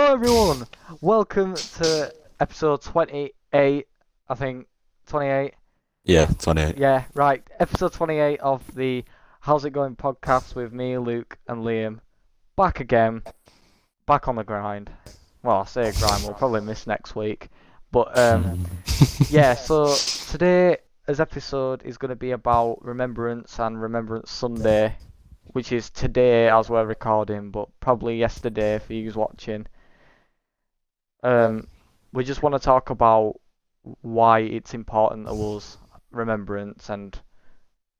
Hello everyone, welcome to episode 28, I think, 28? Yeah, 28. Yeah, right, episode 28 of the How's It Going podcast with me, Luke and Liam. Back again, back on the grind. Well, I say grind, we'll probably miss next week. But, yeah, so today's episode is going to be about Remembrance and Remembrance Sunday, which is today as we're recording, but probably yesterday for you watching. We just want to talk about why it's important to us, Remembrance, and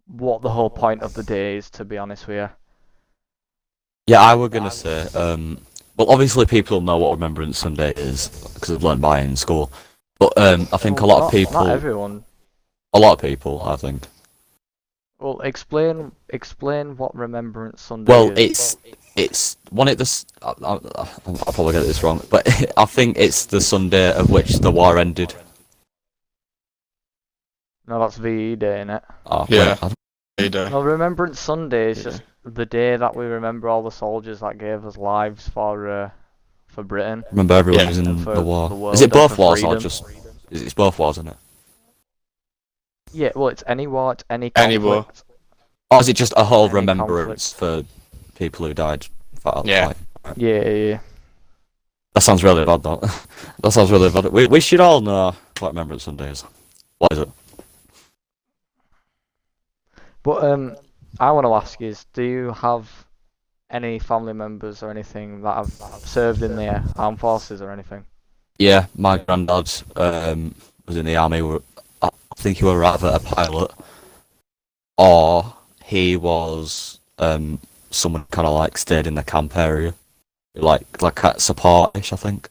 what the whole point of the day is, to be honest with you. Yeah, I was gonna say, well, obviously people know what Remembrance Sunday is because they've learned by it in school. But I think Well, not not everyone. a lot of people, I think. Well, explain what Remembrance Sunday Well, is. it's one of the. I'll probably get this wrong, but I think it's the Sunday of which the war ended. No, that's VE Day, innit? Oh, Yeah. wait, No, Remembrance Sunday is Yeah. just the day that we remember all the soldiers that gave us lives for Britain. remember everyone Yeah. was in And for the war. the world Is it and both for wars or freedom. just? It's both wars, isn't it? Yeah, well, it's any war, it's any Any war. conflict. Or is it just a whole Any remembrance for people who died? Yeah. Yeah. That sounds really bad, though. That sounds really bad. We should all know what Remembrance Sunday is. What is it? But I want to ask is, do you have any family members or anything that have served in the armed forces or anything? Yeah, my granddad was in the army. I think he was either a pilot or he was someone kind of like stayed in the camp area, like at support-ish, I think.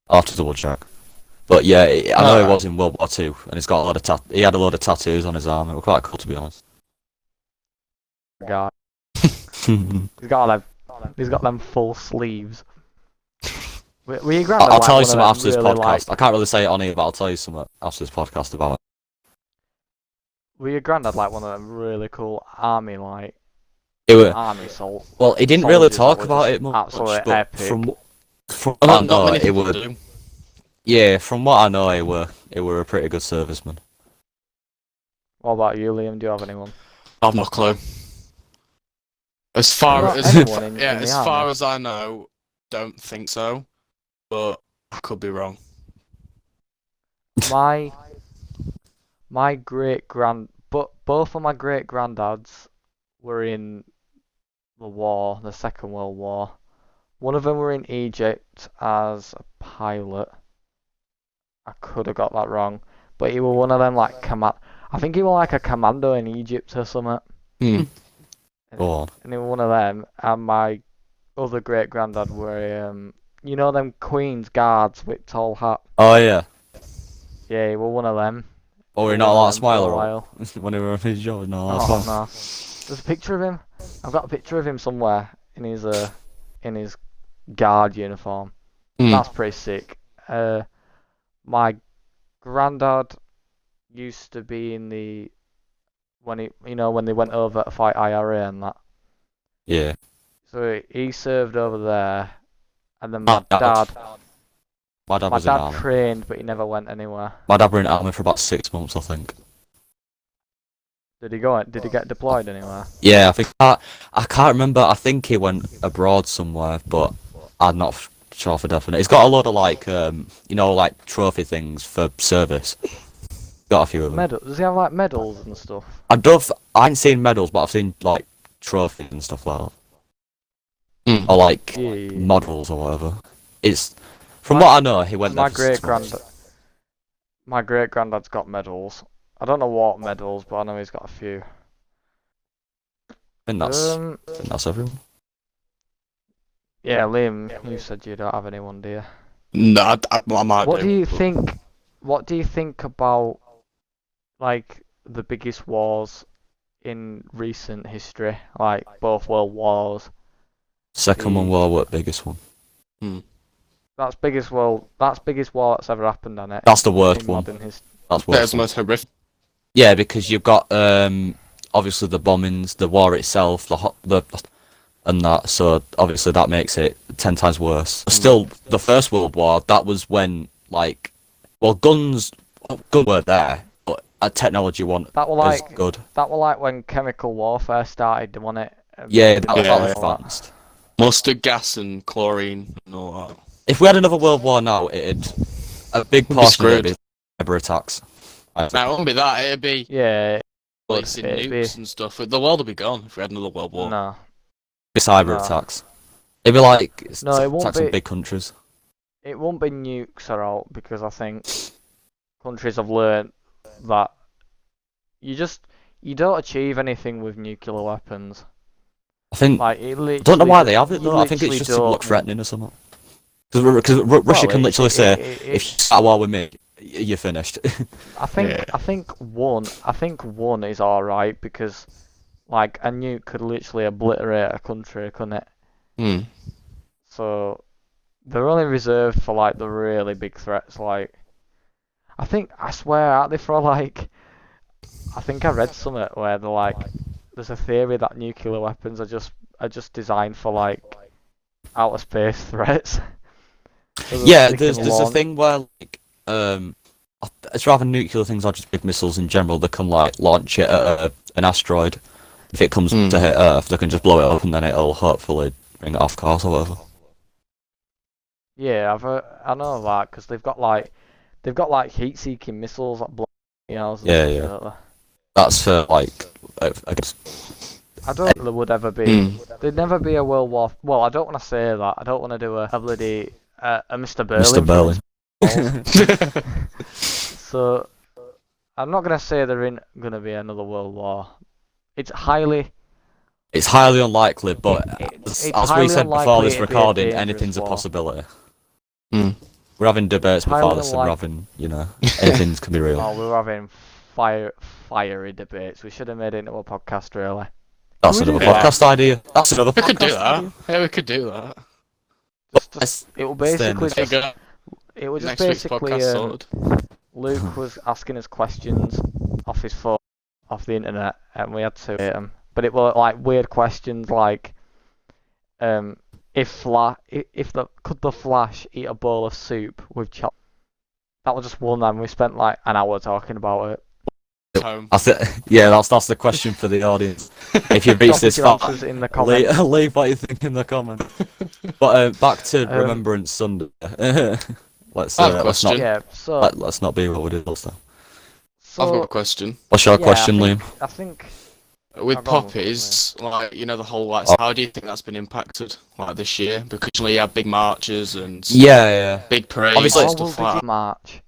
I'll have to double check. But yeah, I know he was in World War Two, and he's got a lot of he had a lot of tattoos on his arm. It was quite cool, to be honest. Guy, he's got them full sleeves. Were your granddad I'll like tell you one of something them after this really, podcast. I can't really say it on here, but I'll tell you something after this podcast about it. Were your granddad like one of them really cool army It was, army soul? well, he didn't really soldiers talk that were about just it much, absolutely but epic. from what I Not know, many it people was. do. Yeah, from what I know, he were a pretty good serviceman. What about you, Liam? Do you have anyone? I've no clue. As far Not as anyone in the as far army? as I know, don't think so. But I could be wrong. My both of my great granddads were in the Second World War. One of them were in Egypt as a pilot. I could have got that wrong, but he was one of them like I think he was like a commando in Egypt or something. Hmm. Go on. And he was one of them. And my other great granddad were you know them Queen's guards with tall hat. Oh yeah. Yeah, he was one of them. Oh, you're He not was allowed one to of them for a smile or while. when he were on his job. No, that's Oh fine. no. There's a picture of him. I've got a picture of him somewhere in his guard uniform. Hmm. That's pretty sick. My granddad used to be in the when they went over to fight IRA and that. Yeah. So he served over there, and then My dad my was in dad army. trained, but he never went anywhere. My dad were in army for about 6 months, I think. Did he go? Did he get deployed anywhere? Yeah, I think I can't remember. I think he went abroad somewhere, but I'm not sure for definite. He's got a lot of like like trophy things for service. Got a few of them. Medals? Does he have like medals and stuff? I ain't seen medals, but I've seen like trophies and stuff like that, Hmm. or like Yeah. models or whatever. It's from what I know, he went there My for great 6 months. granddad. My great granddad's got medals. I don't know what medals, but I know he's got a few. I think that's everyone. Yeah, Liam, you said you don't have anyone, do you? No, I might What do. do you think? What do you think about like the biggest wars in recent history, like both world wars? Second one World War, biggest one. That's biggest war that's ever happened on it. That's the worst in one. modern history. That's That worst is the one. most horrific. Yeah, because you've got obviously the bombings, the war itself, and that, so obviously that makes it 10 times worse. Still, the First World War, that was when, like, well, guns weren't there, but technology wasn't That were as like good. that were like when chemical warfare started, wasn't it? Yeah, that was Yeah. that advanced. Mustard gas and chlorine and all that. If we had another World War now, a big We'd be portion of it screwed. would be cyber attacks. No, it wouldn't be that. It'd be Yeah, releasing it'd be- nukes and stuff. The world would be gone if we had another World War. no, Cyber No. attacks. It'd be like No, it won't attacks on be- big countries. it won't be nukes are out because I think countries have learned that you don't achieve anything with nuclear weapons. I think. Like it I don't know why they have you it though. I think it's literally just to look don't- threatening or something. Because Russia can literally say, if you start a war with me, you're finished. I think Yeah. I think one is all right because like a nuke could literally obliterate a country, couldn't it? Hmm. So they're only reserved for like the really big threats. Like I swear, aren't they for like? I think I read something where they're like, there's a theory that nuclear weapons are just designed for like outer space threats. So that Yeah, they there's can a launch- thing where like it's rather nuclear things or just big missiles in general. They can like launch it at an asteroid. If it comes to hit Earth, they can just blow it up and then it'll hopefully bring it off course or whatever. Yeah, I know that because they've got like heat-seeking missiles that blow houses. Yeah, yeah. Don't they? That's for like I guess. I don't think there would ever be. Mm. There'd never be a World War. Well, I don't want to say that. I don't want to do a bloody a Mr. Berlin. Mr. Berlin. So I'm not gonna say there ain't gonna be another World War. It's highly unlikely, but it's as highly we said before unlikely this it'd be a recording, dangerous anything's a war. possibility. Mm. We're having debates Highly before this, and we're unlikely. having, anything can be real. Oh, we're having fiery debates. We should have made it into a podcast, really. That's Can we another do that? podcast idea. That's another We podcast could do that. idea. Yeah, we could do that. It will Let's stay in basically this. There you just go. it was just Next week's basically podcast sorted. Luke was asking us questions off his phone, off the internet, and we had to rate them. But it were like weird questions like, could the Flash eat a bowl of soup with chocolate? That was just one, and we spent like an hour talking about it. Home. Yeah, that's the question for the audience. If you reach Drop this your far, answers in the comments. leave what you think in the comments. But back to Um, Remembrance Sunday. let's I have a let's not question. Yeah, so let's not be what we did last time. I've got a so question. What's your yeah, question, I Liam? think, I think With I've got one, poppies, like, the whole, like, Oh. how do you think that's been impacted, like, this year? Because you have big marches and Yeah. big parades Obviously- and oh, well, stuff did like you that. march?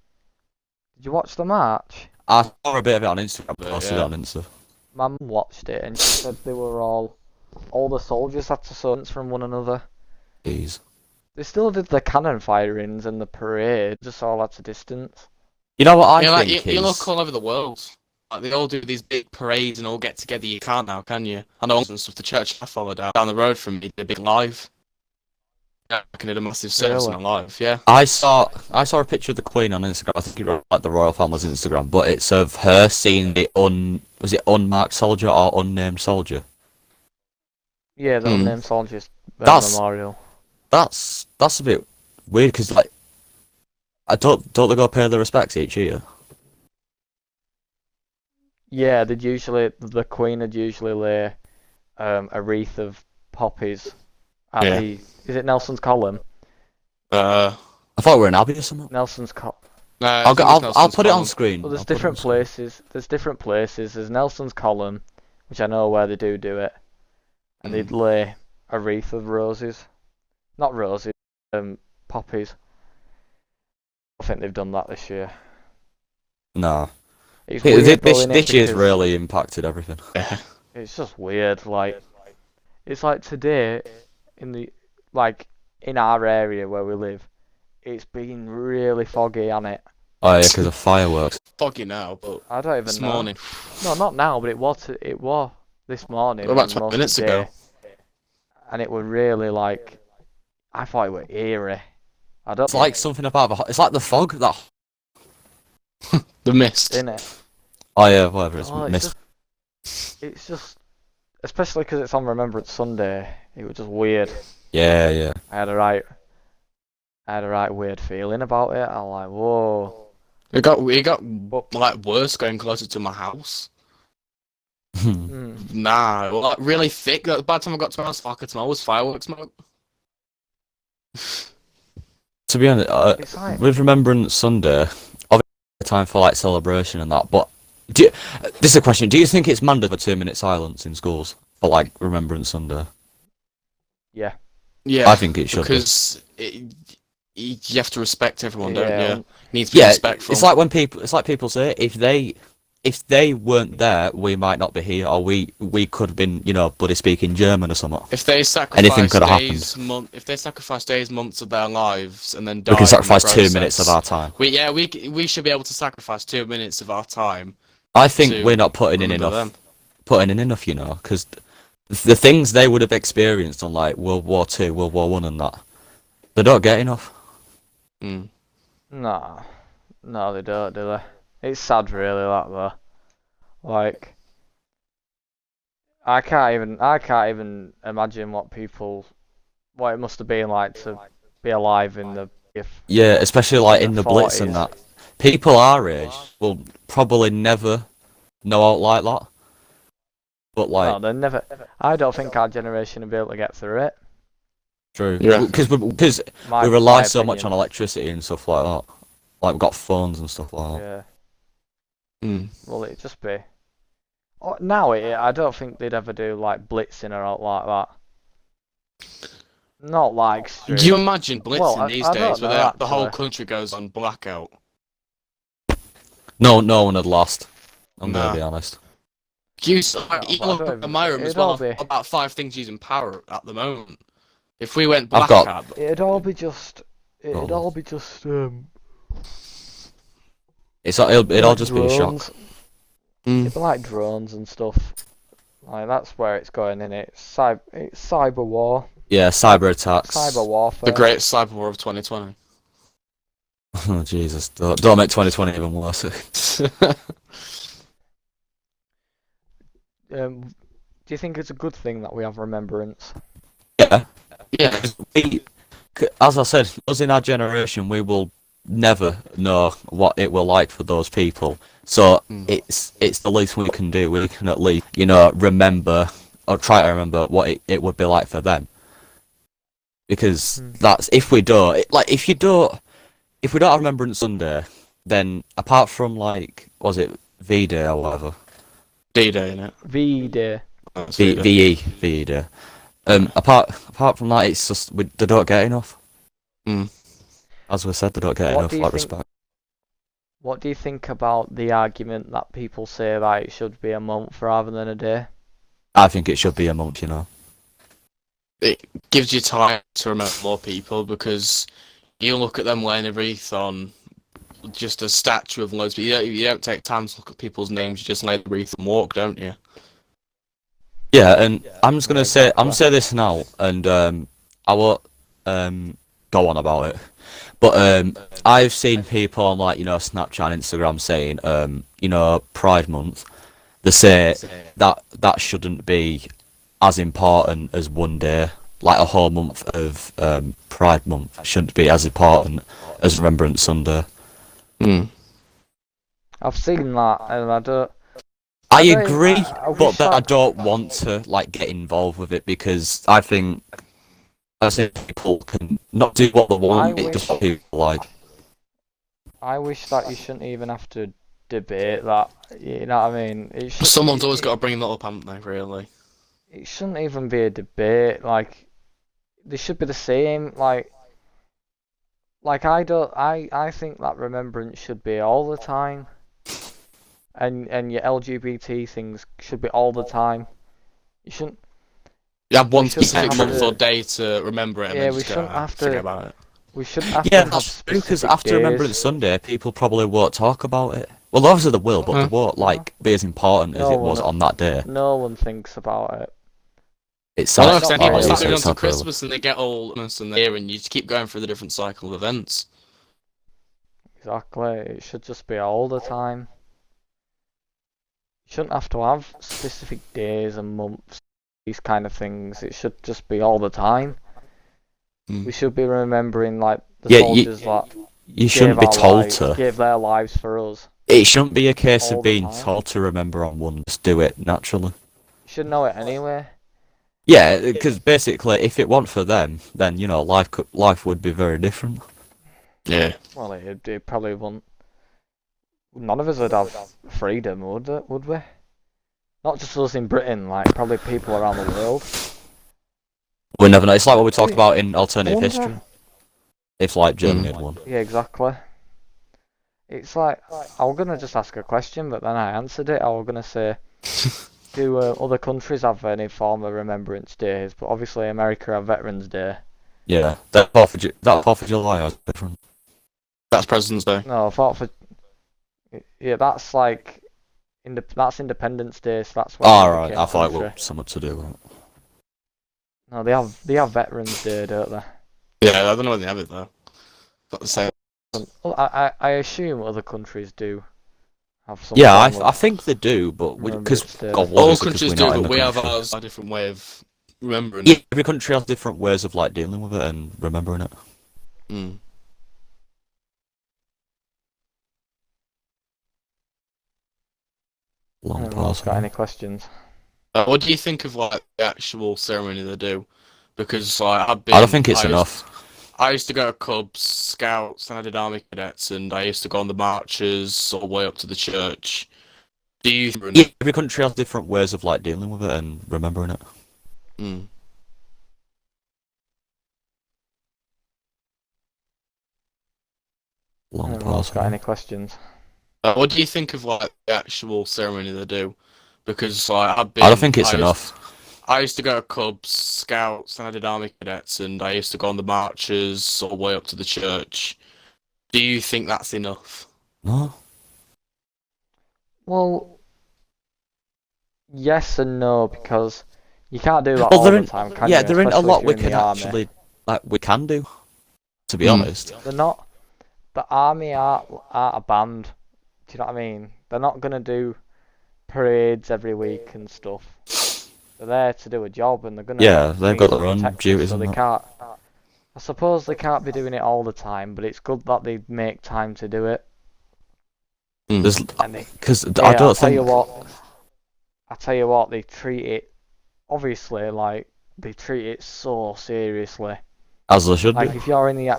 Did you watch the march? I saw a bit of it on Instagram. But, Posted it yeah. on Insta. My mum watched it and she said they were all the soldiers had to distance from one another. Jeez. They still did the cannon firings and the parade, just all at a distance. You know what I Like, think you is? look all over the world. Like, they all do these big parades and all get together. You can't now, can you? I know and stuff. The church I followed down the road from me did a big live. Yeah, I can do a massive service Really? on live. Yeah. I saw a picture of the Queen on Instagram. I think it was like the royal family's Instagram, but it's of her seeing the unmarked soldier or unnamed soldier. Yeah, the Hmm. unnamed soldiers That's- memorial. That's a bit weird because like I don't they go pay their respects each year? Yeah, the Queen would usually lay a wreath of poppies at Yeah. is it Nelson's column? Uh, I thought we were in Abbey or something. Nelson's column. no, I I'll think I'll, it's I'll Nelson's put it on column. screen. Well, there's I'll put it on different screen. places. There's different places. There's Nelson's column, which I know where they do it, and they'd lay a wreath of roses, not roses, poppies. I think they've done that this year. No. It's weird, This though, innit, year's because really impacted everything. Yeah. it's just weird. Like, it's like today in our area where we live, it's been really foggy, on it. Oh yeah, because of fireworks. Foggy now, but I don't even this know. morning. No, not now, but it was this morning. About and 20 most of minutes the ago. day. And it was really like, I thought it was eerie. I don't It's like something about it's like the fog that. The mist. in it. Oh yeah, whatever. It's Oh, mist. it's just especially because it's on Remembrance Sunday, it was just weird. Yeah, yeah. I had a right weird feeling about it. I was like, whoa. It got But like worse going closer to my house. mm, Nah, like really thick. By the time I got to my house, I could smell was fireworks smoke. To be honest, it's like with Remembrance Sunday, obviously time for like celebration and that. But this is a question: do you think it's mandatory for 2 minute silence in schools for like Remembrance Sunday? yeah, Yeah, I think it should be. because you have to respect everyone, don't yeah, you? Needs to be Yeah, respectful. it's like when people. It's like people say if they weren't there, we might not be here, or we could have been, bloody speaking German or something. If they Anything sacrifice could have days, happened. if they sacrifice days, months of their lives, and then We die can in the sacrifice 2 process, minutes of our time. we should be able to sacrifice 2 minutes of our time I think we're to not putting in remember enough. them. Because the things they would have experienced on like World War Two, World War One, and that they don't get enough. Mm. no, they don't, do they? It's sad, really, that though. Like, I can't even imagine what it must have been like to be alive in the Yeah, especially like in the Blitz 40s. and that. People our age will probably never know out like that. But No, like, they never. I don't think our generation will be able to get through it. true, Yeah. because we rely so much on electricity and stuff like that. Like we've got phones and stuff like that. Yeah. Mm. Well, it'd just be. Oh, now I don't think they'd ever do like blitzing or out like that. Not like Do street. you imagine blitzing Well, these I days don't where know, the whole actually. country goes on blackout? No one had lost. I'm Nah. gonna be honest. You but I don't in my room as it'd well. all I've be- got about 5 things using power at the moment. If we went I've got- blackout, It'd all be just. It'd Oh. all be just. It'll Like just be a shock. drones. Mm. It'd be like drones and stuff. Like that's where it's going in it. It's cyber war. Yeah, cyber attacks. Cyber warfare. the great cyber war of 2020. Oh Jesus! Don't make 2020 even worse. Do you think it's a good thing that we have Remembrance? Yeah. Yeah. As I said, us in our generation, we will never know what it will like for those people. So it's the least we can do. We can at least, remember or try to remember what it would be like for them. Because that's if we don't if we don't have Remembrance Sunday, then apart from was it V-Day or whatever? D-Day, innit? V-Day. VE Day. Apart from that, it's just they don't get enough. Mm. As we said, they don't get What enough do you think- respect. What do you think about the argument that people say that it should be a month rather than a day? I think it should be a month. It gives you time to remember more people because you look at them laying a wreath on just a statue of loads, but you don't take time to look at people's names. You just lay the wreath and walk, don't you? Yeah, and I'm just gonna Yeah, I'm gonna say this now, and I won't go on about it. But I've seen people on Snapchat and Instagram saying Pride Month. They say that shouldn't be as important as one day. Like a whole month of Pride Month shouldn't be as important as Remembrance Sunday. Mm. I've seen that, and I don't. I don't- agree, I but wish I don't want to get involved with it because I think people can not do what they want. It's just what people like. I wish that you shouldn't even have to debate that. You know what I mean? Someone's always got to bring that up, haven't they? Really? It shouldn't even be a debate. Like, they should be the same. Like I think that Remembrance should be all the time, and your LGBT things should be all the time. You shouldn't. You have one We shouldn't specific have month to- or day to remember it, and Yeah, then we just shouldn't go, have to- forget about it. We shouldn't have Yeah, to have that's true, because specific after days. Remembrance Sunday, people probably won't talk about it. Well, obviously they will, but they won't be as important as No it was one- on that day. No one thinks about it. It's Well, sad. no, 'cause then Oh, people yeah, start so moving on it's to sad, really. Christmas and they get all and here, and you just keep going through the different cycle of events. Exactly. It should just be all the time. You shouldn't have to have specific days and months. these kind of things. It should just be all the time. Mm. We should be remembering like the Yeah, soldiers that you shouldn't be told to. gave their lives for us. It shouldn't be a case All of the being time. told to remember on one. Just do it naturally. You should know it anyway. Yeah, because basically, if it weren't for them, then life would be very different. Yeah. Well, it probably wouldn't. None of us would have freedom, would we? Not just us in Britain, like probably people around the world. We never know. It's like what we talked about in alternative wonder- history. If like Germany had won. Yeah, exactly. It's like I was gonna just ask a question, but then I answered it. I was gonna say, do other countries have any form of Remembrance Days? But obviously America have Veterans Day. Yeah, that 4th of July is different. That's President's Day. No, yeah, that's like that's Independence Day. So that's when Oh, they right. became I a thought it country. was something to do with it. No, they have Veterans Day, don't they? Yeah, I don't know when they have it though. Not the same. Well, I assume other countries do have some. Yeah, form I of think they do, but because Remembrance Day. All countries do, but we have ours a different way of remembering Yeah, it. every country has different ways of like dealing with it and remembering it. Mm. Long Anyone else pause. got any questions? What do you think of like the actual ceremony they do? Because like I don't think it's enough. I used to go to Cubs, Scouts, and I did Army Cadets, and I used to go on the marches all the way up to the church. Do you? Yeah, every country has different ways of like dealing with it and remembering it. Mm. Long Anyone else pause. got any questions? What do you think of like the actual ceremony they do? Because like I don't think it's enough. I used to go to Cubs, Scouts, and I did Army Cadets, and I used to go on the marches all the way up to the church. Do you think that's enough? No. Well, yes and no, because you can't do that Well, all the time, can you? there ain't a Especially lot if we you're in can the army. actually we can do. To be Mm. honest. They're not. The army aren't a band. Do you know what I mean? They're not gonna do parades every week and stuff. They're there to do a job, and they're gonna. Yeah, they've need got to their own protect us, duties so and they that. can't. I suppose they can't be doing it all the time, but it's good that they make time to do it. There's And they, because yeah, I don't think. I tell you what, they treat it. Obviously, like they treat it so seriously. As they should Like be. if you're in the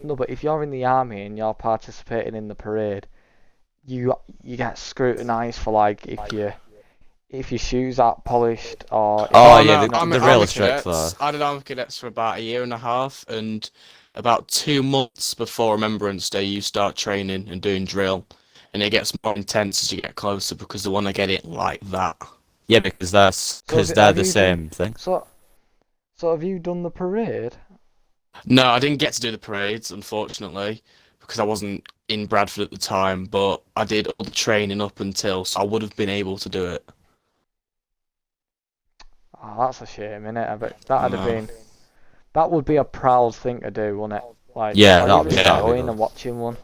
but if you're in the army and you're participating in the parade, you get scrutinised for like if your shoes aren't polished or if Oh, you're yeah, not- they're really strict there. I did Army Cadets for about a year and a half, and about 2 months before Remembrance Day, you start training and doing drill, and it gets more intense as you get closer because they want to get it like that. Yeah, because they're have the you same thing. So have you done the parade? No, I didn't get to do the parades, unfortunately, because I wasn't in Bradford at the time, but I did all the training up until, so I would have been able to do it. Oh, that's a shame, innit? I bet that'd have No. been. That would be a proud thing to do, wouldn't it? Like, Yeah, or that'd even be- just that'd be going good. and watching one.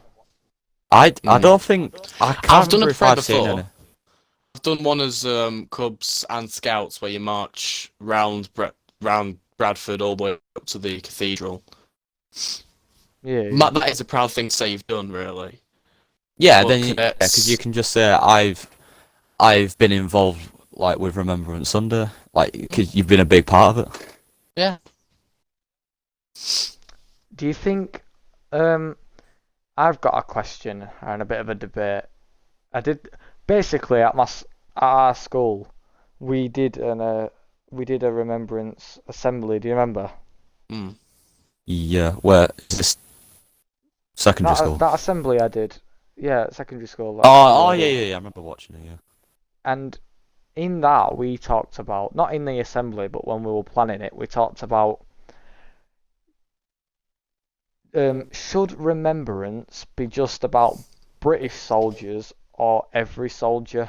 I Mm. don't think I can't I've done remember a if parade I've seen before. any. I've done one as Cubs and Scouts where you march round Bradford all the way up to the cathedral. Yeah. That is a proud thing to say you've done, really. Yeah, Well, then cadets- because you can just say I've been involved like with Remembrance Sunday, like because you've been a big part of it. Yeah. Do you think? I've got a question and a bit of a debate. I did basically at our school, we did a remembrance assembly. Do you remember? Mm. Yeah, where is this secondary school? That assembly I did. Yeah, secondary school. Oh, yeah. I remember watching it. Yeah. And in that we talked about, not in the assembly, but when we were planning it, we talked about should remembrance be just about British soldiers or every soldier,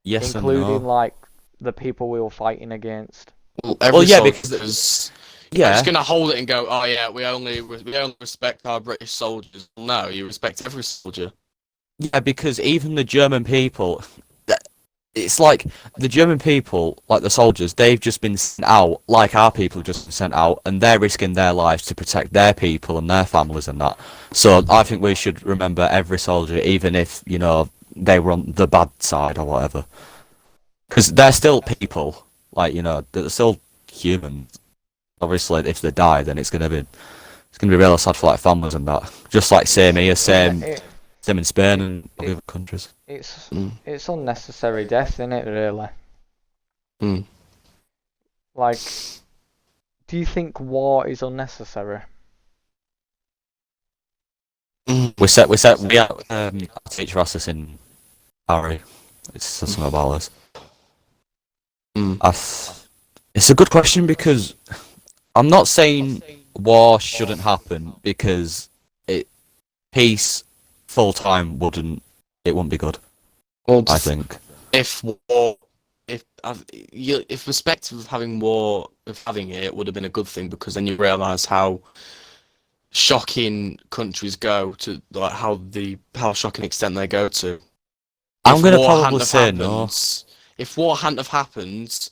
Yes including and no. like the people we were fighting against? Well, every yeah, soldier because you're yeah, just gonna hold it and go, oh yeah, we only respect our British soldiers. No, you respect every soldier. yeah, because even the German people, it's like the German people, like the soldiers, they've just been sent out, like our people have just been sent out, and they're risking their lives to protect their people and their families and that. So I think we should remember every soldier, even if, you know, they were on the bad side or whatever. Because they're still people, like, you know, they're still human. Obviously, if they die, then it's gonna be really sad for like families and that. Just like same here, Yeah, same in Spain it, and it other countries. it's Mm. it's unnecessary death, isn't it? Really. Mm. Like, do you think war is unnecessary? We had a teacher asked us in Harry. It's something about this. Mm. It's a good question because I'm not saying war shouldn't happen because peace full time wouldn't be good. Well, I think. if war, if perspective of having war, of having it would have been a good thing because then you realise how shocking countries go to, like how shocking extent they go to. I'm If gonna war probably hadn't have say no. happened, if war hadn't have happened,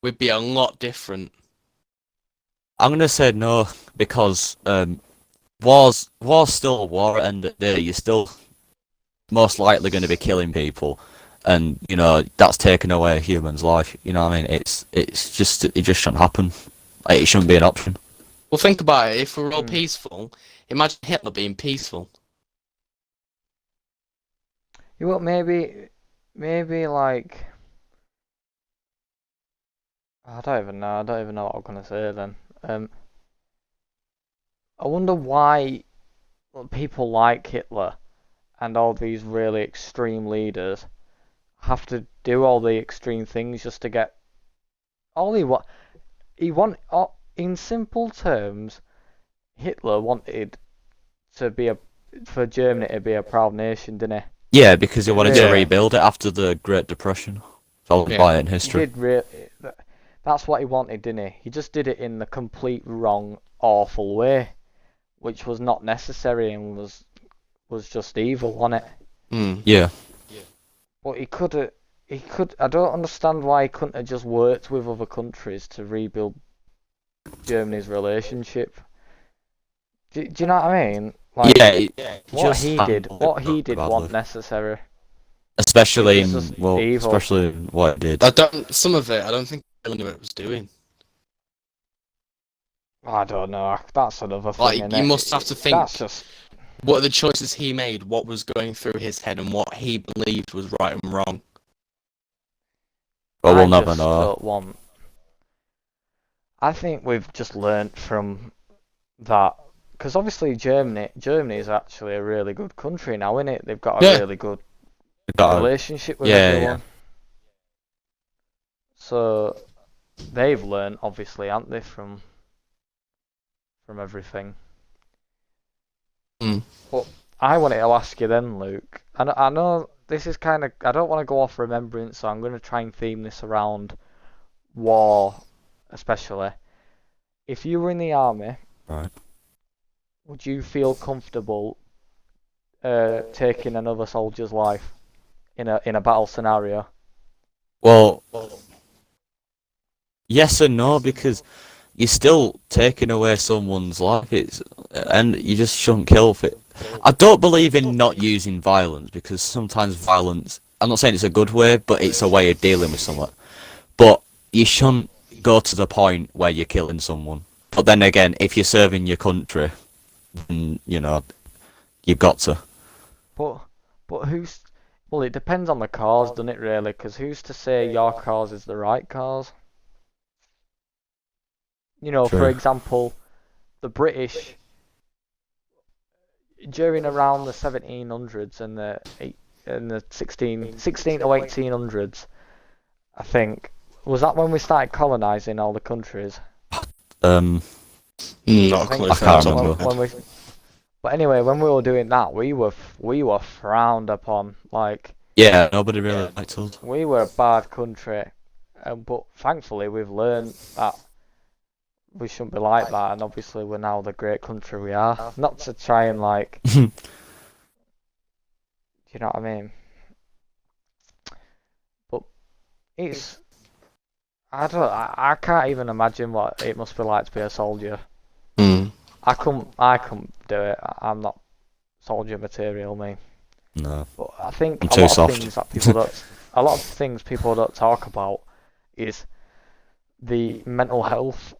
we'd be a lot different. I'm gonna say no because war's still a war at the end of the day. You're still most likely going to be killing people, and you know that's taking away a human's life. You know what I mean? It just shouldn't happen. Like, it shouldn't be an option. Well, think about it. If we're all Mm. peaceful, imagine Hitler being peaceful. You know, maybe like I don't even know. I don't even know what I'm gonna say then. I wonder why people like Hitler and all these really extreme leaders have to do all the extreme things just to get all he want. In simple terms, Hitler wanted to be for Germany to be a proud nation, didn't he? Yeah, because he wanted to Really, rebuild it after the Great Depression, followed Yeah. by it in he history. did really. That's what he wanted, didn't he? He just did it in the complete wrong, awful way, which was not necessary and was just evil, wasn't it? Mm. Yeah, But he could have. He could. I don't understand why he couldn't have just worked with other countries to rebuild Germany's relationship. Do you know what I mean? Like yeah. what Just he did. handled it What he did badly, wasn't necessary. especially It was in just evil. especially in what it did. Some of it, I don't think he really knew what it was doing. I don't know. That's another thing. Like, you Innit? must have to think, That's just. what are the choices he made, what was going through his head, and what he believed was right and wrong. But I we'll never just know. don't want. I think we've just learnt from that because obviously Germany is actually a really good country now, isn't it? They've got a Yeah. really good We've got relationship with yeah, everyone. yeah. So they've learnt, obviously, haven't they, from everything. Mm. But I wanted to ask you then, Luke. I know this is kind of. I don't want to go off Remembrance, so I'm going to try and theme this around war, especially. If you were in the army, Right. would you feel comfortable taking another soldier's life in a battle scenario? Well, yes and no, because you're still taking away someone's life. And you just shouldn't kill for it. I don't believe in not using violence because sometimes violence. I'm not saying it's a good way, but it's a way of dealing with someone. But you shouldn't go to the point where you're killing someone. But then again, if you're serving your country, then you know you've got to. But who's? Well, it depends on the cause, doesn't it? Really, because who's to say your cause is the right cause? You know, for True. example, the British during around the 1700s and the 16 to 1800s, I think. Was that when we started colonizing all the countries? Um, Not a I think clue. I can't Top of remember. my head. But anyway, when we were doing that, we were frowned upon. Like yeah, nobody really liked us. we were a bad country, but thankfully we've learned that we shouldn't be like that, and obviously we're now the great country we are. Not to try and like, do you know what I mean? But it's I can't even imagine what it must be like to be a soldier. Mm. I couldn't do it. I'm not soldier material, me. No, But I think I'm a too lot of soft. things that people don't, a lot of things people don't talk about is the mental health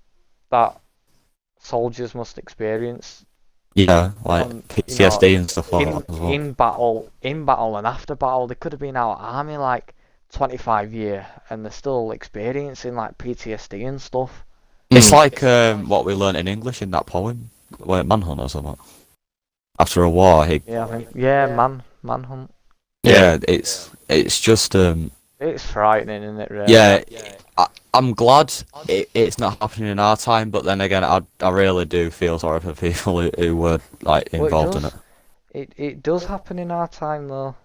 that soldiers must experience Yeah, like on, PTSD and stuff like in that as well. in battle and after battle. They could have been out of army like 25 year and they're still experiencing like PTSD and stuff. It's like what we learnt in English in that poem, Manhunt or something. After a war, Yeah, I think manhunt. yeah, it's just It's frightening, isn't it? Really. yeah, I'm glad it's not happening in our time, but then again, I really do feel sorry for people who were like Well, it involved in does. it. It does happen in our time though.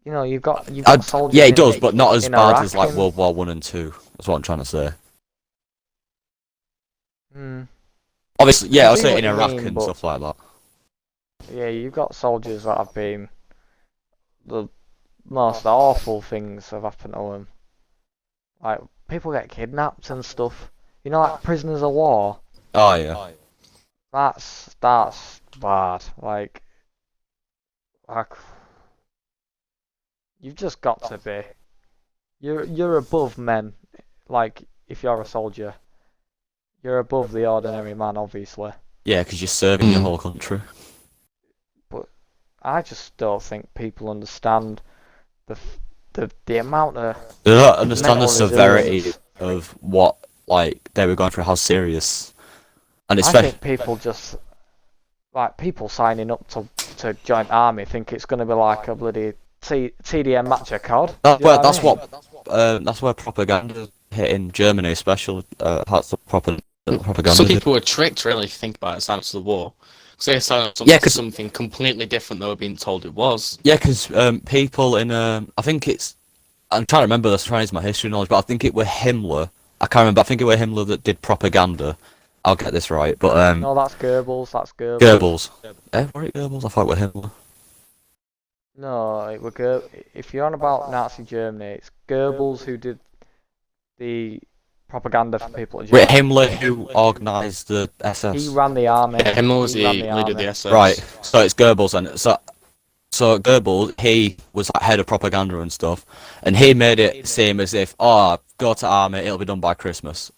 You know, you've got Yeah, soldiers it does, but not as in bad as Iraq like and World War One and Two. That's what I'm trying to say. hmm. Obviously, I yeah, can I'll see say what in you Iraq mean, and but stuff like that. yeah, you've got soldiers that have been the most awful things have happened to them. Like people get kidnapped and stuff. You know, like prisoners of war. Oh yeah, That's bad. Like you've just got to be. You're above men. Like if you're a soldier, you're above the ordinary man, obviously. yeah, because you're serving your whole country. But I just don't think people understand the the amount of They don't understand the mental severity resilience. of what like they were going through, how serious, and I especially think people just like people signing up to join army think it's going to be like a bloody TDM match of COD. Do you know that's what I mean? that's where propaganda hit in Germany, especially parts of Some propaganda did. people were tricked, really, if you think about it, since the war. Because they signed up Yeah, to because something completely different they were being told it was. people in I think it's I'm trying to remember this, trying to use my history knowledge, but I think it were Himmler. I can't remember. I think it were Himmler that did propaganda. I'll get this right, but No, that's Goebbels. That's Goebbels. Goebbels. Were it Goebbels? I thought it were Himmler. No, it were if you're on about Nazi Germany, it's Goebbels who did the propaganda for people to Wait, join. Himmler who organised the He SS. ran the army. Yeah, Himmler was He ran the the leader of army. the SS. Right, so it's Goebbels, and so Goebbels, he was like head of propaganda and stuff, and he made it seem as if, oh, go to army, it'll be done by Christmas.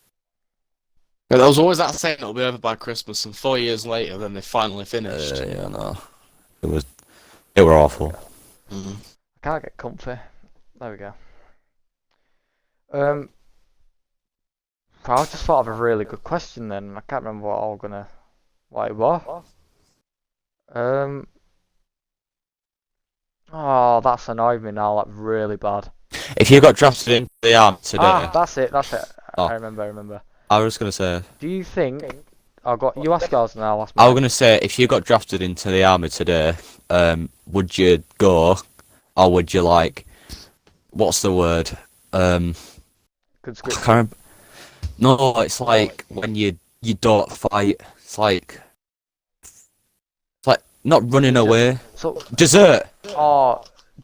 Yeah, there was always that saying it'll be over by Christmas, and 4 years later, then they finally finished. Yeah, no, it were awful. Mm. I can't get comfy. There we go. I just thought of a really good question then. I can't remember what it was. Oh, that's annoyed me now. Like really bad. If you got drafted into the army today, That's it. That's it. Oh. I remember. I was gonna say, Do you think? You ask yours and I'll ask I was mine. gonna say, if you got drafted into the army today, would you go, or would you like, what's the word? I Conscription. can't remember. No, it's like when you don't fight. It's like not running away. So, Desert. oh,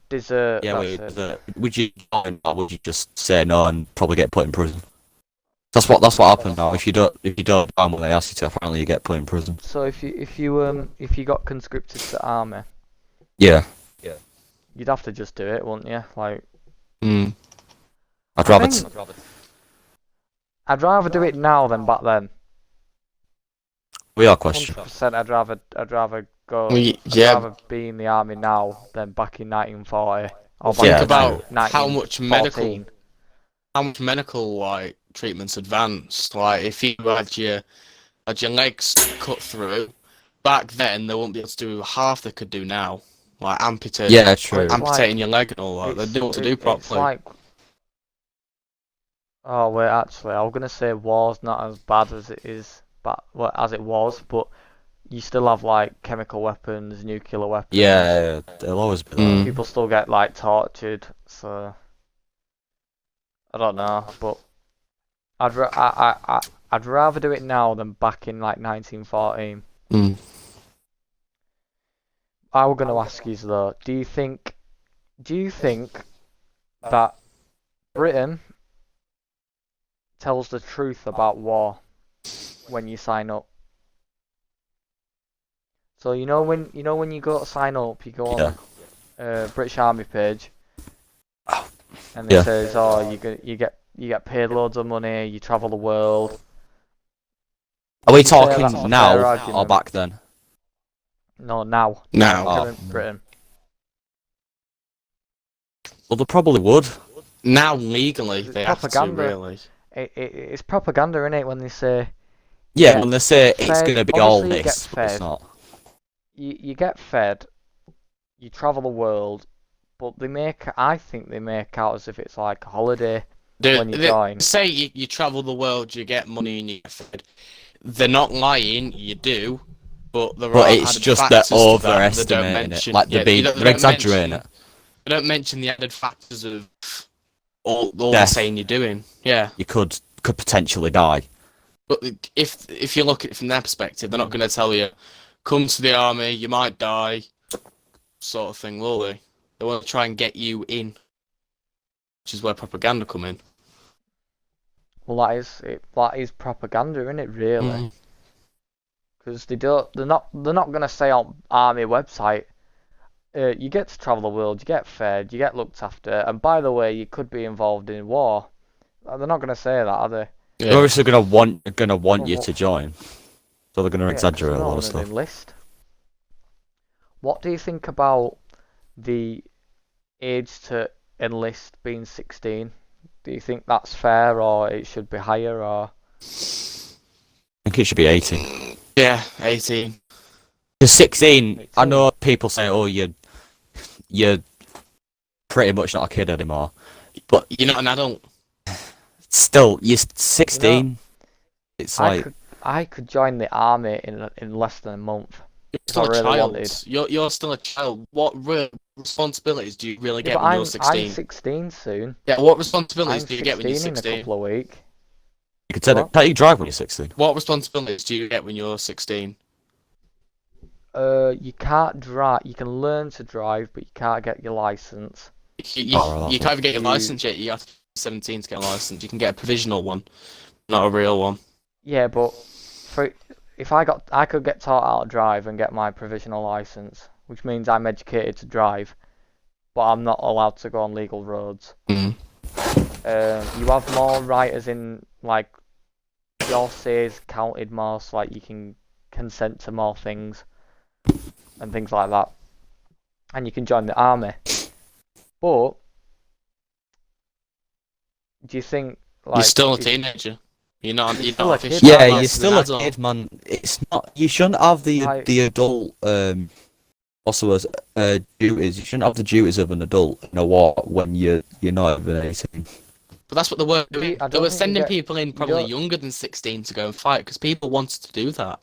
dessert. Yeah, That's wait, it. desert. Would you join, or would you just say no and probably get put in prison? That's what happened now. If you don't join when they ask you to, apparently you get put in prison. So if you got conscripted to army, Yeah. you'd have to just do it, wouldn't you? Like, Mm. I'd I rather. think I'd rather do it now than back then. We are question. 100%. I'd rather go. Well, I'd yeah. rather be in the army now than back in 1940 or back Think Yeah, in about true. how much medical 1914. like treatments advanced. Like if you had your legs cut through, back then they wouldn't be able to do half they could do now. Like Yeah, true. It's amputating your leg and all that. They It's, do what to do it's properly. like, oh wait, actually, I was gonna say war's not as bad as it is, but well, as it was, but you still have like chemical weapons, nuclear weapons. Yeah, they'll always be there. People still get like tortured, so I don't know, but I'd rather do it now than back in like 1914. Mm. I was gonna ask you though, do you think that Britain tells the truth about war when you sign up. So you know when you go to sign up, you go on the British Army page, and it says, "Oh, you get paid loads of money, you travel the world." Are we Would you say that's a talking fair now or argument? back then? No, now. Now. Current Britain. Well, they probably would. Now legally It's they have to, propaganda. really. It's propaganda, innit? When they say Yeah, when they say get it's fed, going to be all obviously you get this, but it's fed. not. You get fed, you travel the world, but I think they make out as if it's like a holiday when you join. Say you travel the world, you get money and you get fed. They're not lying, you do, but there are it's added just they're factors to that they don't overestimating it. mention. Like Yeah, they're exaggerating it. They don't mention the added factors of all they're saying you're doing. Yeah. You could potentially die. But if you look at it from their perspective, they're not going to tell you, come to the army, you might die, sort of thing, will they? They want to try and get you in, which is where propaganda come in. Well, that is propaganda, isn't it? Really, because they're not gonna say on army website, you get to travel the world, you get fed, you get looked after, and by the way, you could be involved in war. They're not gonna say that, are they? Yeah. They're obviously gonna want you to join, so they're gonna exaggerate a lot of stuff. Enlist. What do you think about the age to enlist being 16? Do you think that's fair, or it should be higher, or? I think it should be 18. Yeah, 18. Because 16, I know people say, "Oh, you're pretty much not a kid anymore," but you're not an adult. Still, you're 16. You know, it's like I could join the army in less than a month. You're still a child. You're still a child. What responsibilities do you really get when you're 16? I'm 16 soon. Yeah, what responsibilities do you get when you're 16? In a couple of weeks. You could say that. Can't you drive when you're 16? What responsibilities do you get when you're 16? You can't drive. You can learn to drive, but you can't get your license. You can't even get your license yet. You have to be 17 to get a license. You can get a provisional one, not a real one. Yeah, but I could get taught how to drive and get my provisional license, which means I'm educated to drive, but I'm not allowed to go on legal roads. Mm. You have more right, as in like your say's counted more, so like you can consent to more things and things like that, and you can join the army. But do you think you're still a teenager? You're not a kid. Yeah, you're still a kid, man. It's not. You shouldn't have the adult duties. You shouldn't have the duties of an adult in a war when you're not even 18. But that's what they were doing. They were sending people in probably younger than 16 to go and fight because people wanted to do that.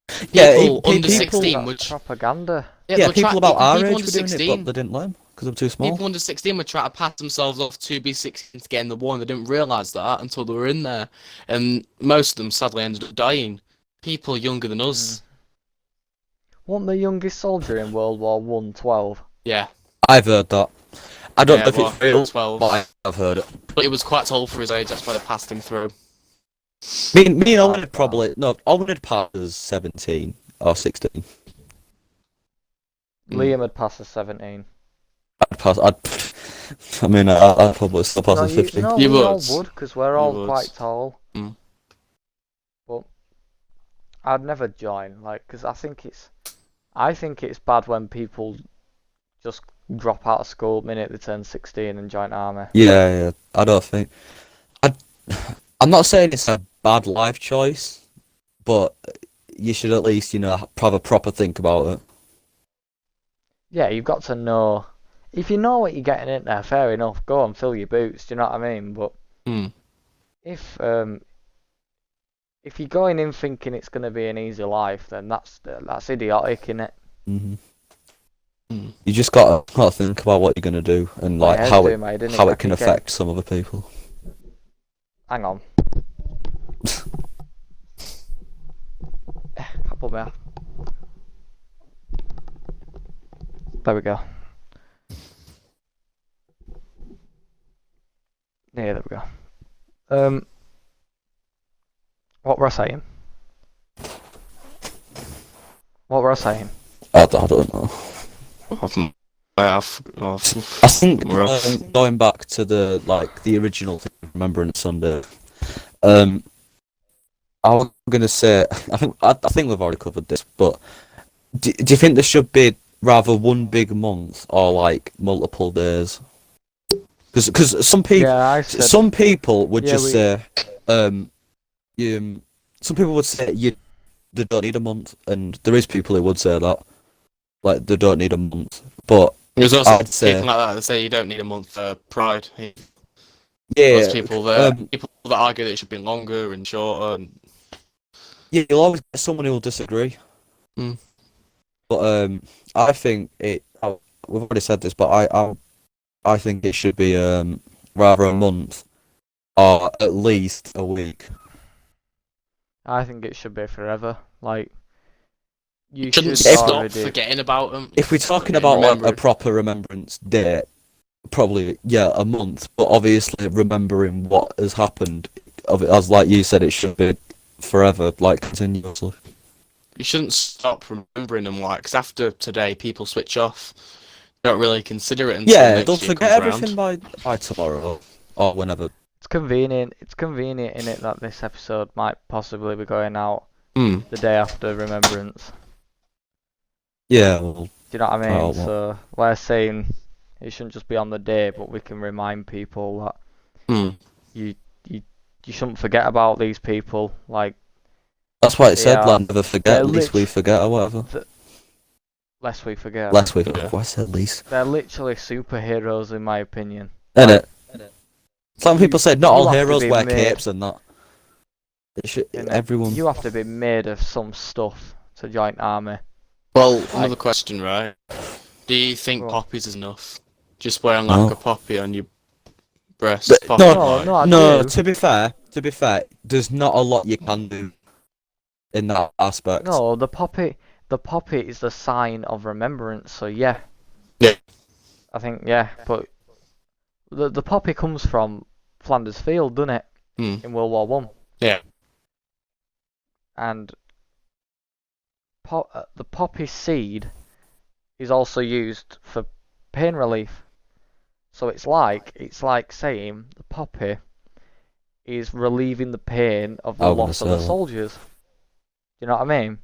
People under 16 were propaganda. Yeah, people about our age were doing it, but they didn't learn because they're too small. People under 16 were trying to pass themselves off to be 16 to get in the war, and they didn't realise that until they were in there. And most of them sadly ended up dying. People younger than us. Wasn't the youngest soldier in World War I 12? Yeah. I've heard that. I don't know if it's real, 12. but I've heard it. But he was quite tall for his age, that's why they passed him through. Me and Owen had probably... No, Owen had passed as 17 or 16. Liam had passed as 17. I'd probably still pass as 15. No, we all would, because we're all quite tall. Mm. But I'd never join, because I think it's bad when people just drop out of school the minute they turn 16 and join army. Yeah, I don't think... I'm not saying it's a bad life choice, but you should at least, have a proper think about it. Yeah, you've got to know. If you know what you're getting in there, fair enough. Go and fill your boots. Do you know what I mean? But if you're going in thinking it's going to be an easy life, then that's idiotic, innit? Mm-hmm. You just got to think about what you're going to do and how it can affect some other people. Hang on. Can't put me off. There we go. Yeah, there we go. What were I saying? What were I saying? I don't know. I think going back to the original Remembrance Sunday. I was gonna say I think we've already covered this, but do you think there should be rather one big month or like multiple days? Because some people would just say some people would say they don't need a month, and there is people who would say that like they don't need a month, but there's also I'd say people like that that say you don't need a month for Pride. yeah, There's people that argue that it should be longer and shorter. And... yeah, you'll always get someone who will disagree. But I think we've already said this, but I think it should be rather a month or at least a week. I think it should be forever. Like, you shouldn't should stop already... forgetting about them. If we're talking about a proper remembrance day, probably a month. But obviously, remembering what has happened, as like you said, it should be forever, like continuously. You shouldn't stop remembering them, like, because after today, people switch off. They don't really consider it until next they'll year forget comes everything round. by tomorrow or whenever. It's convenient in it that this episode might possibly be going out the day after Remembrance. Yeah, well, do you know what I mean? So we're saying it shouldn't just be on the day, but we can remind people that you shouldn't forget about these people. Like, that's why it said, like, never forget, least we forget, or whatever. Lest we forget. Lest we forget. Why said least? They're literally superheroes, in my opinion. Innit? Some people said not all heroes wear capes and that. Everyone. You have to be made of some stuff to join army. Well, another question, right? Do you think poppies is enough? Just wearing like a poppy on your breast? No. To be fair, there's not a lot you can do in that aspect. No, the poppy is the sign of remembrance. So yeah. Yeah. I think but the poppy comes from Flanders Field, doesn't it? In World War One. Yeah. And the poppy seed is also used for pain relief. So it's like saying the poppy is relieving the pain of the loss of the soldiers. You know what I mean?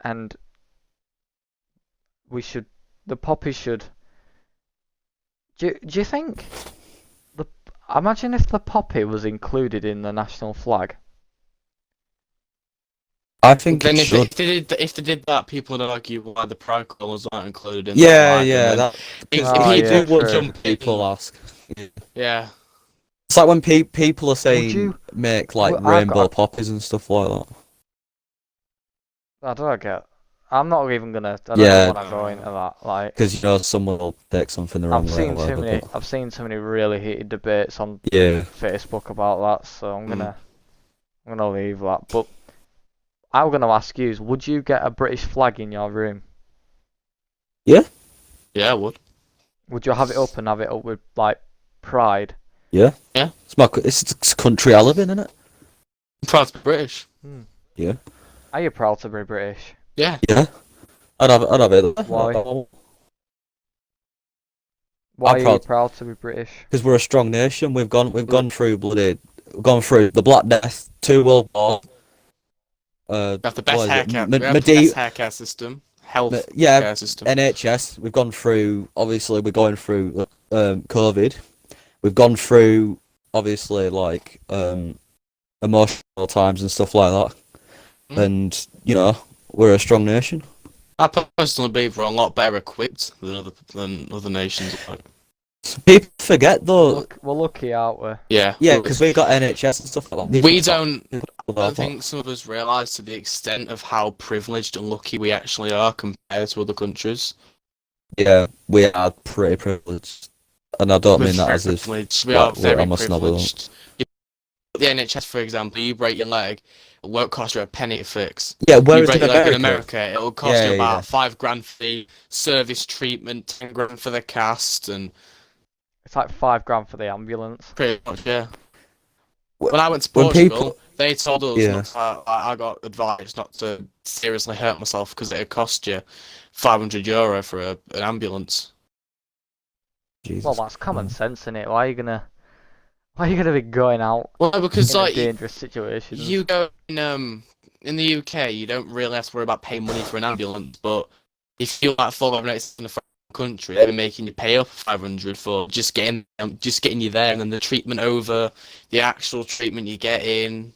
And the poppy should. Do you think imagine if the poppy was included in the national flag? I think then if they did that, people would argue why the pride colours aren't included in that flag. People ask. Yeah. It's like when people are saying make like rainbow poppies and stuff like that. I don't get. I'm not even gonna. I don't want to go into that, like. Because someone will take something the wrong way. I've seen too many really heated debates on Facebook about that, so I'm gonna leave that. But I'm gonna ask you: would you get a British flag in your room? Yeah. Yeah, I would. Would you have it up and have it up with like pride? Yeah. It's country I live in, isn't it? I'm proud to be British. Yeah. Are you proud to be British? Yeah. Yeah. I'd have it. Why? Why are you proud to be British? Because we're a strong nation. We've gone through the Black Death, 2 World Wars. We have the best haircut. We have the best haircare system. Care system. NHS. We've gone through. Obviously, we're going through COVID. We've gone through obviously like emotional times and stuff like that. And we're a strong nation. I personally believe we're a lot better equipped than other nations. People forget though. We're lucky, aren't we? Yeah. Yeah, because we got NHS and stuff like that. I don't think some of us realise to the extent of how privileged and lucky we actually are compared to other countries. Yeah, we are pretty privileged. And I don't mean that as if we are very privileged. The NHS, for example, you break your leg, it won't cost you a penny to fix. Yeah, whereas you break your leg in America, it'll cost you about $5,000 for the service treatment, $10,000 for the cast, and It's like $5 for the ambulance. Pretty much, yeah. Wh- When I went to When Portugal, people, they told us yeah, not to, I got advice not to seriously hurt myself because it'd cost you €500 for an ambulance. Well, Jesus. that's common sense, innit? Why are you gonna be going out Well, because in a like dangerous situations? you go in the UK, you don't really have to worry about paying money for an ambulance, but if you like fall over next in a foreign country, they'll be making you pay up 500 for just getting you there, and then the treatment over, the actual treatment you get in.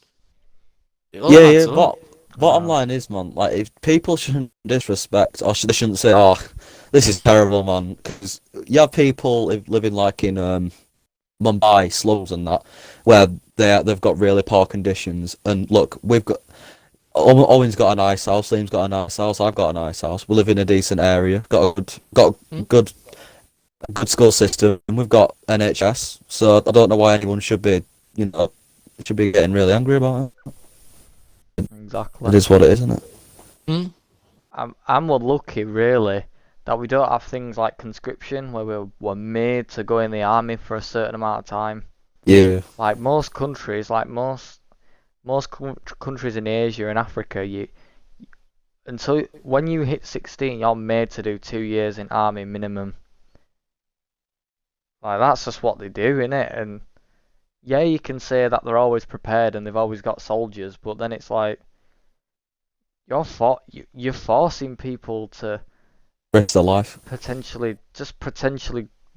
It all Yeah, adds yeah. up. Bottom line is, man, like if people shouldn't disrespect, or they shouldn't say, "Oh, this is terrible, man," because you have people living like in Mumbai slums and that, where they've got really poor conditions. And look, we've got Owen's got a nice house, Liam's got a nice house, I've got a nice house. We live in a decent area, got a Hmm? good school system, and we've got NHS. So I don't know why anyone should be, should be getting really angry about it. Exactly. It is what it is, isn't it? Hmm? I'm more lucky, really, that we don't have things like conscription, where we're made to go in the army for a certain amount of time. Yeah. Like most countries, countries in Asia and Africa, until when you hit 16, you're made to do 2 years in army minimum. Like that's just what they do, innit? And yeah, you can say that they're always prepared and they've always got soldiers, but then it's like you're forcing people to Risk their life. potentially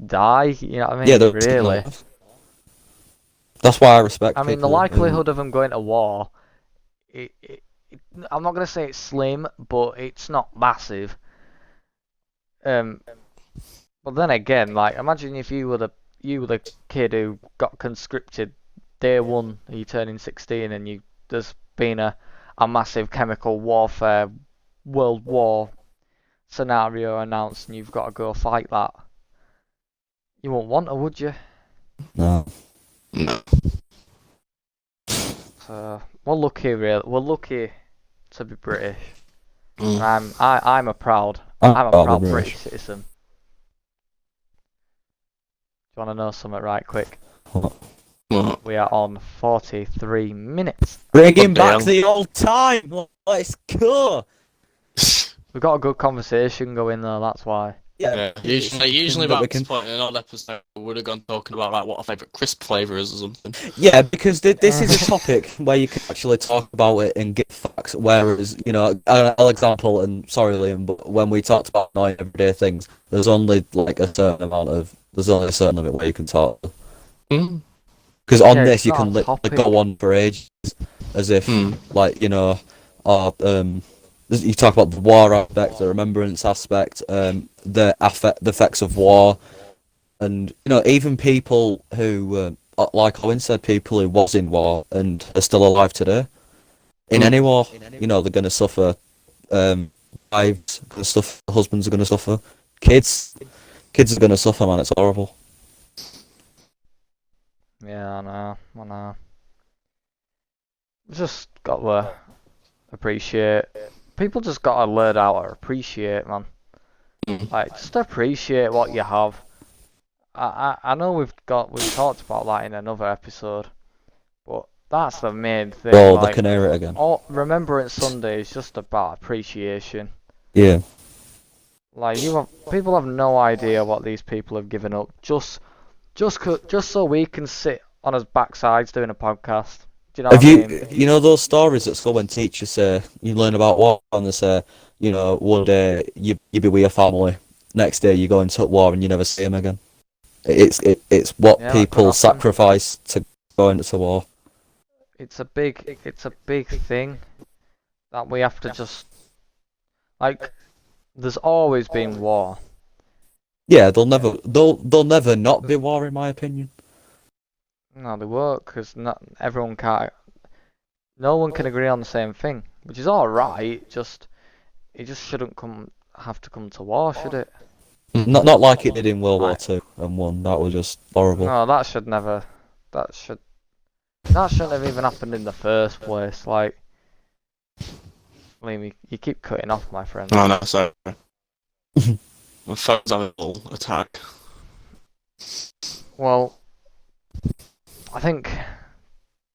die. You know what I Yeah, mean? they're risking their Really. life. That's why I respect I mean, the people. likelihood of them going to war, I'm not gonna say it's slim, but it's not massive. Um, but then again, like imagine if you were the kid who got conscripted day one, you turning 16, and there's been a massive chemical warfare, world war scenario announced, and you've got to go fight that. You won't want to, would you? No. No. So we're lucky, really. We're lucky to be British, Mm. and I'm a proud I'm proud British. British citizen. Do you want to know something right quick? What? We are on 43 minutes. Bringing What the back hell? the old time. Let's go. We've got a good conversation going though, that's why. Yeah, usually that we about can. this point in an odd episode, we would have gone talking about like what our favourite crisp flavour is or something. Yeah, because this is a topic where you can actually talk about it and give facts. Whereas, an example, and sorry, Liam, but when we talked about annoying everyday things, there's only there's only a certain limit where you can talk. Mm. Because on Yeah, this, it's you not can a literally topic. go on for ages, as if, Hmm. or, you talk about the war aspect, the remembrance aspect, the effects of war, and even people who, like Owen said, people who was in war and are still alive today. In any war, they're going to suffer. Wives are going to suffer. Husbands are going to suffer. Kids are going to suffer. Man, it's horrible. Yeah, I know. Just got to appreciate. People just got to learn how to appreciate, man. Mm. Like, just appreciate what you have. I know we've talked about that in another episode, but that's the main thing. Oh, the Like, canary again. Remembrance Sunday is just about appreciation. Yeah. Like, people have no idea what these people have given up just so we can sit on our backsides doing a podcast. Do you know Have what I you, mean? those stories at school when teachers say you learn about war and they say, one day you be with your family, next day you go into war and you never see them again. It's what Yeah, that could people happen. sacrifice to go into war. It's a big thing that we have to just like. There's always been war. Yeah, they'll never not be war in my opinion. No, they won't, because not everyone can't. No one can agree on the same thing, which is all right. It just shouldn't have to come to war, should it? Not like it did in World War Like, Two and one. That was just horrible. no, that should never. That shouldn't have even happened in the first place. Like, Liam, you keep cutting off, my friend. Oh no, sorry. My phone's having a little attack. Well, I think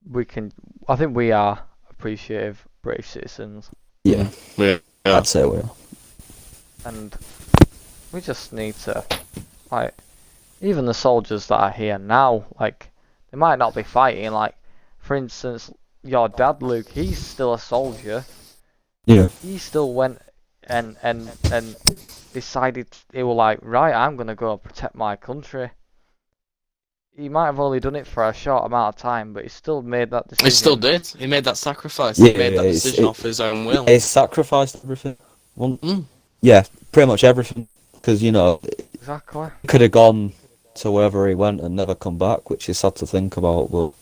we are appreciative British citizens, Yeah, Yeah. I'd say we are. and we just need to, like, even the soldiers that are here now, like, they might not be fighting. Like, for instance, your dad, Luke, he's still a soldier. Yeah. He still went and decided he was like, right, I'm gonna go protect my country. He might have only done it for a short amount of time, but he still made that decision. He still did. He made that sacrifice. Yeah, He made that decision off his own will. He sacrificed everything. Yeah, pretty much everything. Because, Exactly. he could have gone to wherever he went and never come back, which is sad to think about, but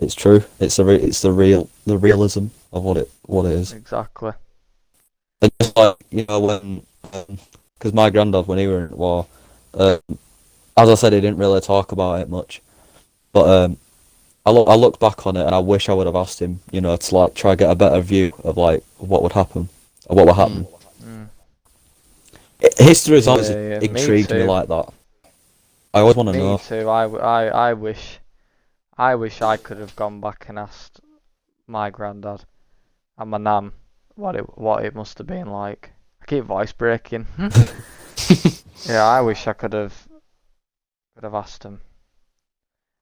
it's true. It's the realism of what it is. Exactly. And just like, when, because my granddad, when he were in war, as I said, he didn't really talk about it much. But I look back on it and I wish I would have asked him, to like try get a better view of like what would happen, or what would happen. History has always intrigued me like that. I always want to know. Me too. I wish I could have gone back and asked my granddad and my nan what it must have been like. I keep voice breaking. Yeah, I wish I could have asked him.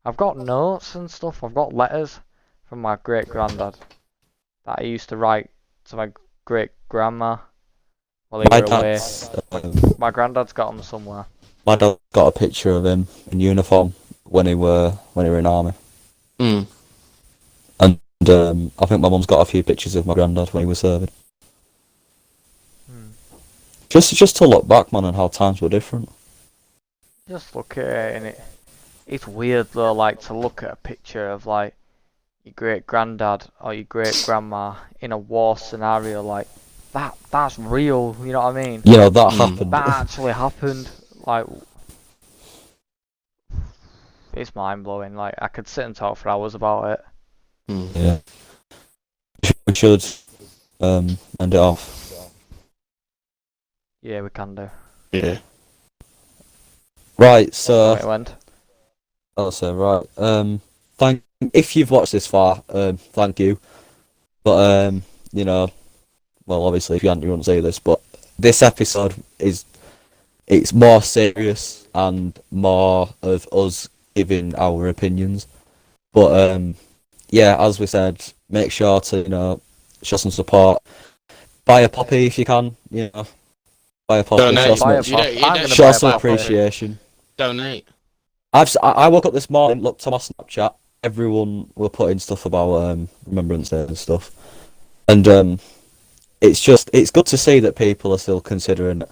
I've got notes and stuff. I've got letters from my great granddad that I used to write to my great grandma while he My were away. dad's, My granddad's got them somewhere. my dad got a picture of him in uniform when he were in army. Mm. And I think my mum's got a few pictures of my granddad when he was serving. Just to look back, man, and how times were different. Just look at it, and it's weird though, like to look at a picture of like your great granddad or your great grandma in a war scenario like that's real, you know what I mean? That happened. That actually happened. Like, it's mind blowing. Like, I could sit and talk for hours about it. Yeah. We should end it off. Yeah, we can do. Yeah. Right, so It went. if you've watched this far, thank you. But well, obviously if you hadn't, you wouldn't say this, but this episode it's more serious and more of us giving our opinions. But yeah, as we said, make sure to show some support. Buy a poppy if you can. Buy a poppy. Donate. Show some appreciation. Donate. I woke up this morning, looked on my Snapchat. Everyone were putting stuff about Remembrance Day and stuff, and it's good to see that people are still considering it.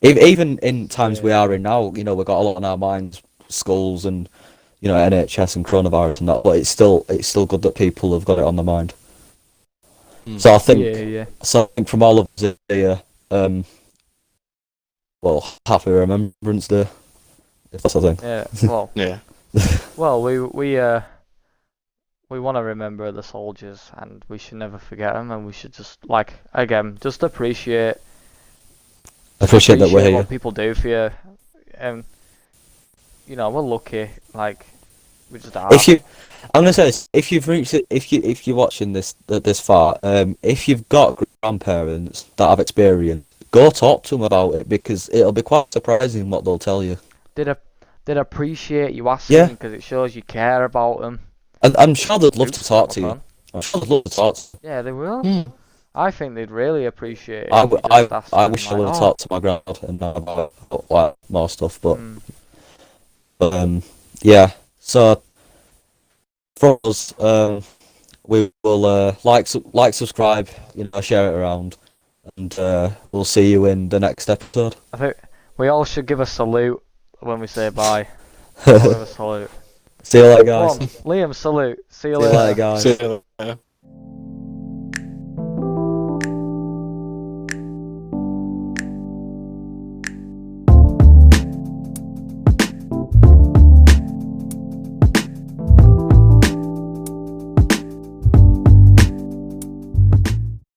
Even in times we are in now, we've got a lot on our minds, schools and NHS and coronavirus and that. But it's still good that people have got it on their mind. So I think, so I think from all of us here, well, happy Remembrance Day, if that's a thing. Yeah. Well. Yeah. Well, we want to remember the soldiers, and we should never forget them, and we should just just appreciate that we're here. What people do for you, and we're lucky. Like, we just are. I'm gonna say this, if you've reached it, if you're watching this far, if you've got grandparents that have experience, go talk to them about it, because it'll be quite surprising what they'll tell you. They'd appreciate you asking, because it shows you care about them. And I'm sure they'd love to talk to you. I'm sure they'd love to talk to you. Yeah, they will. I think they'd really appreciate it. I wish I would have talked to my granddad and about like more stuff, but yeah. So for us, we will like, subscribe, share it around, and we'll see you in the next episode. I think we all should give a salute when we say bye. Give a salute. See you later, guys. Liam, salute. See you later, later, guys. See you later.